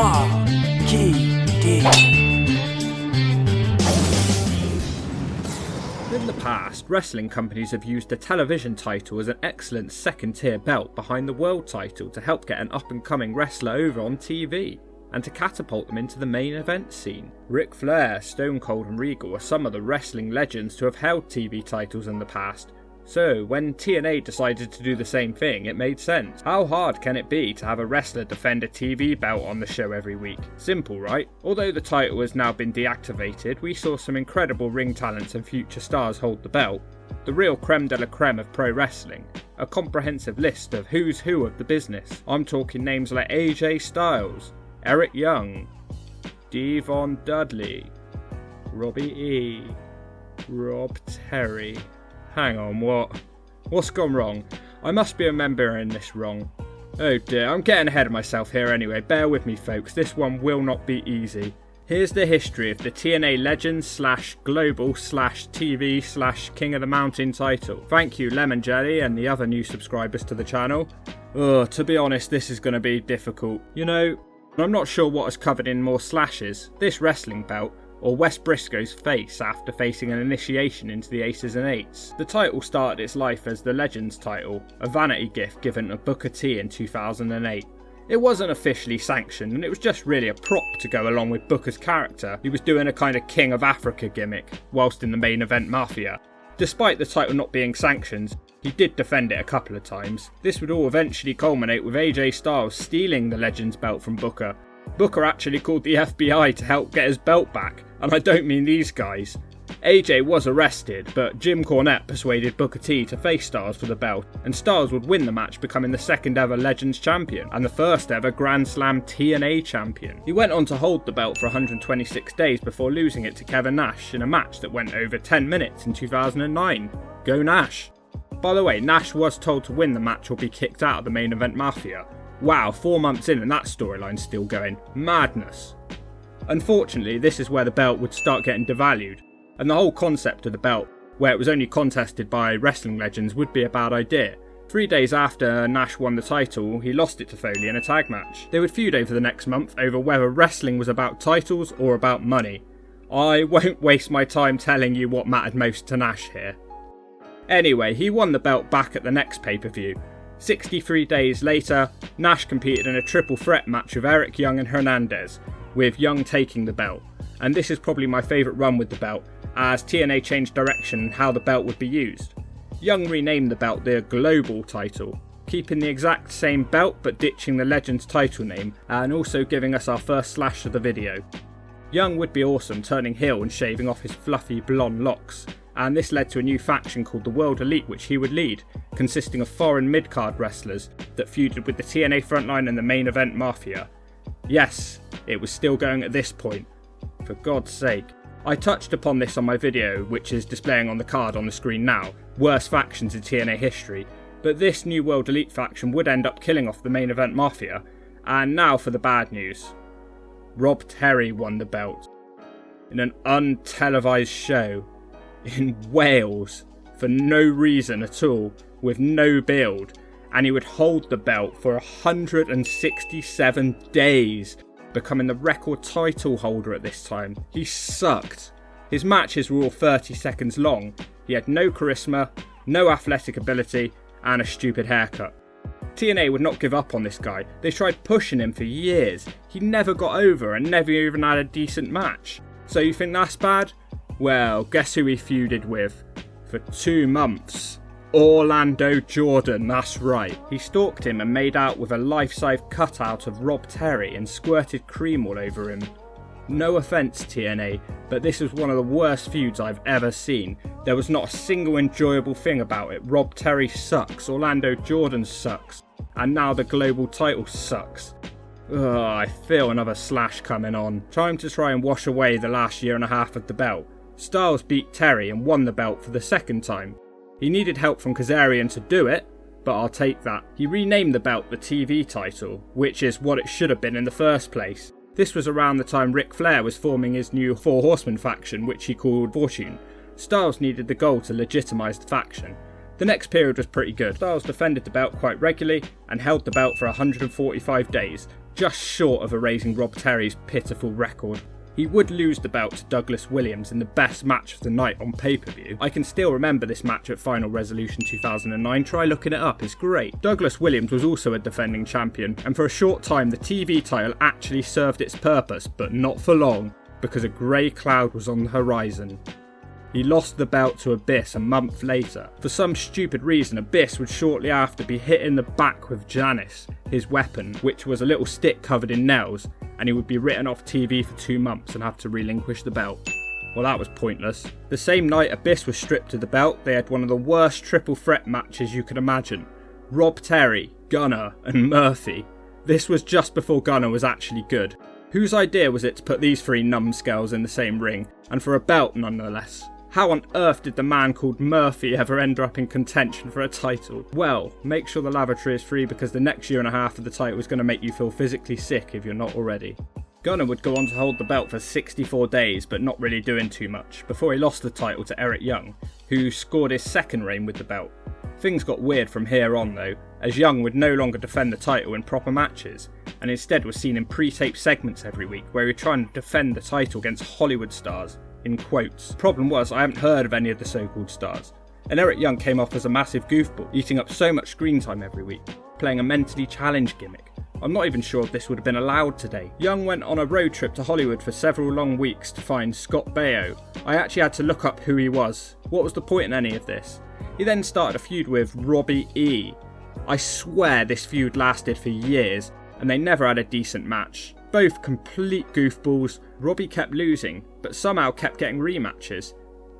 In the past, wrestling companies have used the television title as an excellent second-tier belt behind the world title to help get an up-and-coming wrestler over on TV, and to catapult them into the main event scene. Ric Flair, Stone Cold and Regal are some of the wrestling legends to have held TV titles in the past, so when TNA decided to do the same thing, it made sense. How hard can it be to have a wrestler defend a TV belt on the show every week? Simple, right? Although the title has now been deactivated, we saw some incredible ring talents and future stars hold the belt. The real creme de la creme of pro wrestling. A comprehensive list of who's who of the business. I'm talking names like AJ Styles, Eric Young, Devon Dudley, Robbie E, Rob Terry. Hang on, what? What's gone wrong? I must be remembering this wrong. Oh dear, I'm getting ahead of myself here anyway. Bear with me folks, this one will not be easy. Here's the history of the TNA Legends / Global / TV / King of the Mountain title. Thank you Lemon Jelly and the other new subscribers to the channel. To be honest, this is going to be difficult. You know, I'm not sure what is covered in more slashes, this wrestling belt, or Wes Briscoe's face after facing an initiation into the Aces and Eights. The title started its life as the Legends title, a vanity gift given to Booker T in 2008. It wasn't officially sanctioned and it was just really a prop to go along with Booker's character. He was doing a kind of King of Africa gimmick, whilst in the main event Mafia. Despite the title not being sanctioned, he did defend it a couple of times. This would all eventually culminate with AJ Styles stealing the Legends belt from Booker. Booker actually called the FBI to help get his belt back, and I don't mean these guys. AJ was arrested, but Jim Cornette persuaded Booker T to face Styles for the belt, and Styles would win the match, becoming the second ever Legends champion and the first ever Grand Slam TNA champion. He went on to hold the belt for 126 days before losing it to Kevin Nash in a match that went over 10 minutes in 2009. Go Nash! By the way, Nash was told to win the match or be kicked out of the main event Mafia. Wow, 4 months in and that storyline's still going. Madness. Unfortunately, this is where the belt would start getting devalued, and the whole concept of the belt, where it was only contested by wrestling legends, would be a bad idea. 3 days after Nash won the title, he lost it to Foley in a tag match. They would feud over the next month over whether wrestling was about titles or about money. I won't waste my time telling you what mattered most to Nash here. Anyway, he won the belt back at the next pay-per-view. 63 days later, Nash competed in a triple threat match with Eric Young and Hernandez, with Young taking the belt. And this is probably my favourite run with the belt, as TNA changed direction and how the belt would be used. Young renamed the belt the Global title, keeping the exact same belt but ditching the Legends title name, and also giving us our first slash of the video. Young would be awesome, turning heel and shaving off his fluffy blonde locks, and this led to a new faction called the World Elite, which he would lead, consisting of foreign mid-card wrestlers that feuded with the TNA Frontline and the main event Mafia. Yes, it was still going at this point. For God's sake. I touched upon this on my video, which is displaying on the card on the screen now, worst factions in TNA history, but this new World Elite faction would end up killing off the main event Mafia. And now for the bad news. Rob Terry won the belt. In an untelevised show. In Wales. For no reason at all. With no build. And he would hold the belt for 167 days. Becoming the record title holder at this time. He sucked. His matches were all 30 seconds long. He had no charisma, no athletic ability, and a stupid haircut. TNA would not give up on this guy. They tried pushing him for years. He never got over and never even had a decent match. So you think that's bad? Well, guess who he feuded with? For 2 months. Orlando Jordan, that's right. He stalked him and made out with a life-size cutout of Rob Terry and squirted cream all over him. No offence TNA, but this was one of the worst feuds I've ever seen. There was not a single enjoyable thing about it. Rob Terry sucks, Orlando Jordan sucks, and now the global title sucks. Ugh, I feel another slash coming on. Time to try and wash away the last year and a half of the belt. Styles beat Terry and won the belt for the second time. He needed help from Kazarian to do it, but I'll take that. He renamed the belt the TV title, which is what it should have been in the first place. This was around the time Ric Flair was forming his new Four Horsemen faction, which he called Fortune. Styles needed the gold to legitimise the faction. The next period was pretty good. Styles defended the belt quite regularly and held the belt for 145 days, just short of erasing Rob Terry's pitiful record. He would lose the belt to Douglas Williams in the best match of the night on pay-per-view. I can still remember this match at Final Resolution 2009, try looking it up, it's great. Douglas Williams was also a defending champion, and for a short time the TV title actually served its purpose, but not for long, because a grey cloud was on the horizon. He lost the belt to Abyss a month later. For some stupid reason, Abyss would shortly after be hit in the back with Janice, his weapon, which was a little stick covered in nails, and he would be written off TV for 2 months and have to relinquish the belt. Well, that was pointless. The same night Abyss was stripped of the belt, they had one of the worst triple threat matches you could imagine. Rob Terry, Gunner, and Murphy. This was just before Gunner was actually good. Whose idea was it to put these 3 numbskulls in the same ring, and for a belt nonetheless? How on earth did the man called Murphy ever end up in contention for a title? Well, make sure the lavatory is free because the next year and a half of the title is going to make you feel physically sick if you're not already. Gunner would go on to hold the belt for 64 days but not really doing too much before he lost the title to Eric Young, who scored his second reign with the belt. Things got weird from here on though, as Young would no longer defend the title in proper matches, and instead was seen in pre-taped segments every week where he was trying to defend the title against Hollywood stars. In quotes. Problem was, I haven't heard of any of the so-called stars, and Eric Young came off as a massive goofball, eating up so much screen time every week, playing a mentally challenged gimmick. I'm not even sure if this would have been allowed today. Young went on a road trip to Hollywood for several long weeks to find Scott Baio. I actually had to look up who he was. What was the point in any of this? He then started a feud with Robbie E. I swear this feud lasted for years, and they never had a decent match. Both complete goofballs. Robbie kept losing, but somehow kept getting rematches.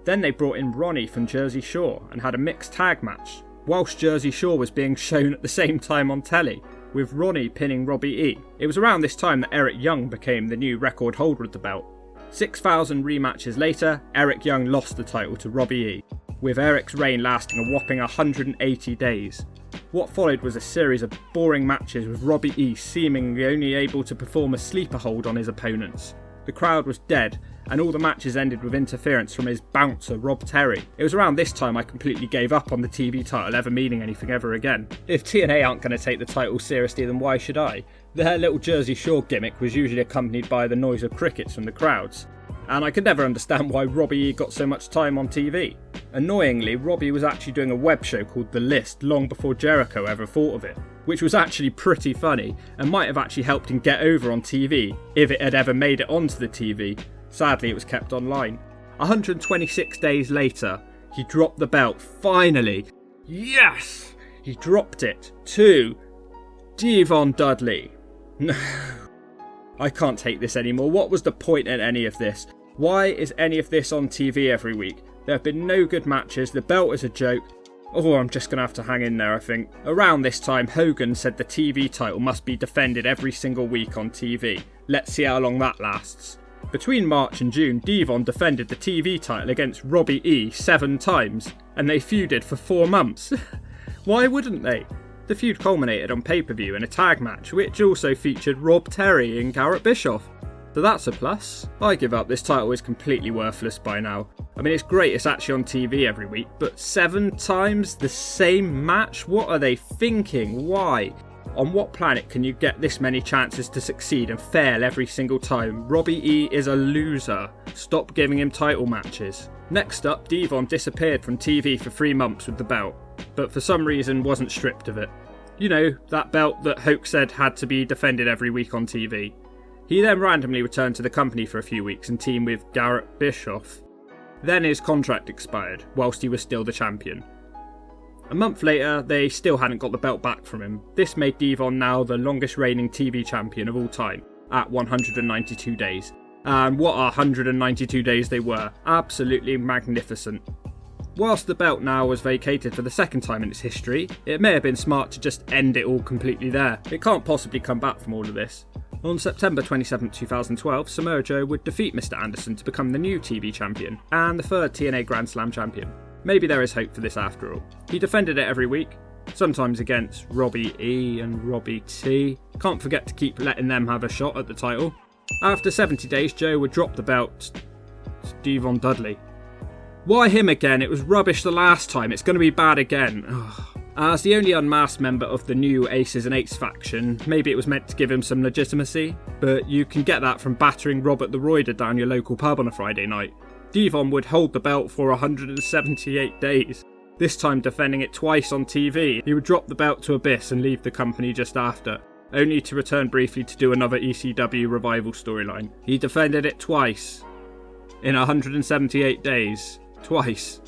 Then they brought in Ronnie from Jersey Shore and had a mixed tag match, whilst Jersey Shore was being shown at the same time on telly, with Ronnie pinning Robbie E. It was around this time that Eric Young became the new record holder of the belt. 6,000 rematches later, Eric Young lost the title to Robbie E, with Eric's reign lasting a whopping 180 days. What followed was a series of boring matches with Robbie E seemingly only able to perform a sleeper hold on his opponents. The crowd was dead, and all the matches ended with interference from his bouncer Rob Terry. It was around this time I completely gave up on the TV title ever meaning anything ever again. If TNA aren't going to take the title seriously, then why should I? Their little Jersey Shore gimmick was usually accompanied by the noise of crickets from the crowds, and I could never understand why Robbie E got so much time on TV. Annoyingly, Robbie was actually doing a web show called The List long before Jericho ever thought of it, which was actually pretty funny and might have actually helped him get over on TV if it had ever made it onto the TV. Sadly, it was kept online. 126 days later, he dropped the belt, finally. Yes! He dropped it to Devon Dudley. No. I can't take this anymore. What was the point in any of this? Why is any of this on TV every week? There have been no good matches, the belt is a joke. Oh, I'm just going to have to hang in there, I think. Around this time, Hogan said the TV title must be defended every single week on TV. Let's see how long that lasts. Between March and June, Devon defended the TV title against Robbie E 7 times, and they feuded for 4 months. Why wouldn't they? The feud culminated on pay-per-view in a tag match, which also featured Rob Terry and Garrett Bischoff. So that's a plus. I give up, this title is completely worthless by now. I mean, it's great it's actually on TV every week, but 7 times the same match? What are they thinking? Why? On what planet can you get this many chances to succeed and fail every single time? Robbie E is a loser. Stop giving him title matches. Next up, Devon disappeared from TV for 3 months with the belt, but for some reason wasn't stripped of it. You know, that belt that Hoke said had to be defended every week on TV. He then randomly returned to the company for a few weeks and teamed with Garrett Bischoff. Then his contract expired, whilst he was still the champion. A month later, they still hadn't got the belt back from him. This made Devon now the longest reigning TV champion of all time, at 192 days. And what 192 days they were. Absolutely magnificent. Whilst the belt now was vacated for the second time in its history, it may have been smart to just end it all completely there. It can't possibly come back from all of this. On September 27, 2012, Samoa Joe would defeat Mr. Anderson to become the new TV champion and the third TNA Grand Slam champion. Maybe there is hope for this after all. He defended it every week, sometimes against Robbie E and Robbie T. Can't forget to keep letting them have a shot at the title. After 70 days, Joe would drop the belt to Devon Dudley. Why him again? It was rubbish the last time, it's going to be bad again. Ugh. As the only unmasked member of the new Aces and Eights faction, maybe it was meant to give him some legitimacy, but you can get that from battering Robert the Roider down your local pub on a Friday night. Devon would hold the belt for 178 days, this time defending it twice on TV. He would drop the belt to Abyss and leave the company just after, only to return briefly to do another ECW revival storyline. He defended it twice, in 178 days. Twice.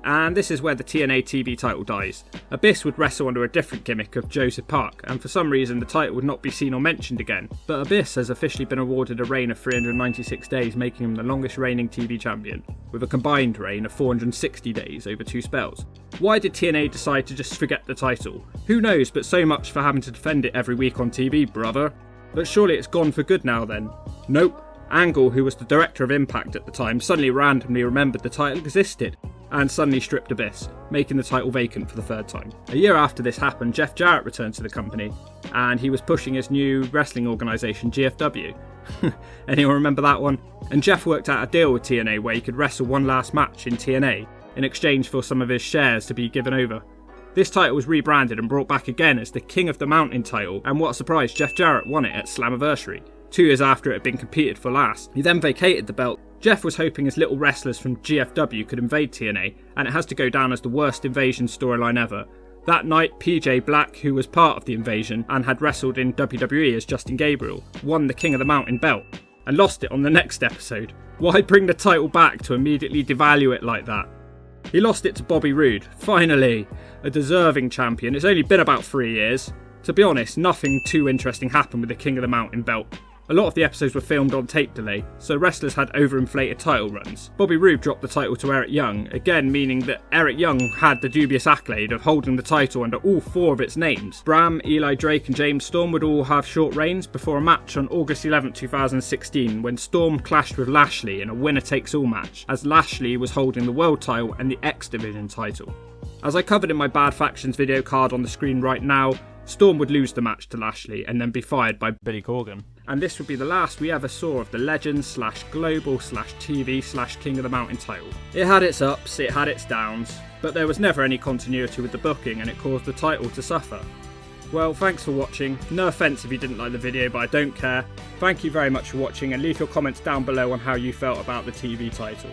And this is where the TNA TV title dies. Abyss would wrestle under a different gimmick of Joseph Park, and for some reason the title would not be seen or mentioned again. But Abyss has officially been awarded a reign of 396 days, making him the longest reigning TV champion, with a combined reign of 460 days over 2 spells. Why did TNA decide to just forget the title? Who knows, but so much for having to defend it every week on TV, brother. But surely it's gone for good now then? Nope. Angle, who was the director of Impact at the time, suddenly randomly remembered the title existed, and suddenly stripped Abyss, making the title vacant for the 3rd time. A year after this happened, Jeff Jarrett returned to the company, and he was pushing his new wrestling organisation, GFW. Anyone remember that one? And Jeff worked out a deal with TNA where he could wrestle one last match in TNA, in exchange for some of his shares to be given over. This title was rebranded and brought back again as the King of the Mountain title, and what a surprise, Jeff Jarrett won it at Slammiversary, 2 years after it had been competed for last. He then vacated the belt. Jeff was hoping his little wrestlers from GFW could invade TNA, and it has to go down as the worst invasion storyline ever. That night, PJ Black, who was part of the invasion and had wrestled in WWE as Justin Gabriel, won the King of the Mountain belt, and lost it on the next episode. Why bring the title back to immediately devalue it like that? He lost it to Bobby Roode, finally, a deserving champion. It's only been about 3 years. To be honest, nothing too interesting happened with the King of the Mountain belt. A lot of the episodes were filmed on tape delay, so wrestlers had overinflated title runs. Bobby Roode dropped the title to Eric Young, again meaning that Eric Young had the dubious accolade of holding the title under all 4 of its names. Bram, Eli Drake and James Storm would all have short reigns before a match on August 11, 2016, when Storm clashed with Lashley in a winner-takes-all match, as Lashley was holding the world title and the X Division title. As I covered in my Bad Factions video card on the screen right now, Storm would lose the match to Lashley and then be fired by Billy Corgan. And this would be the last we ever saw of the Legends / Global / TV / King of the Mountain title. It had its ups, it had its downs, but there was never any continuity with the booking and it caused the title to suffer. Well, thanks for watching. No offence if you didn't like the video, but I don't care. Thank you very much for watching, and leave your comments down below on how you felt about the TV title.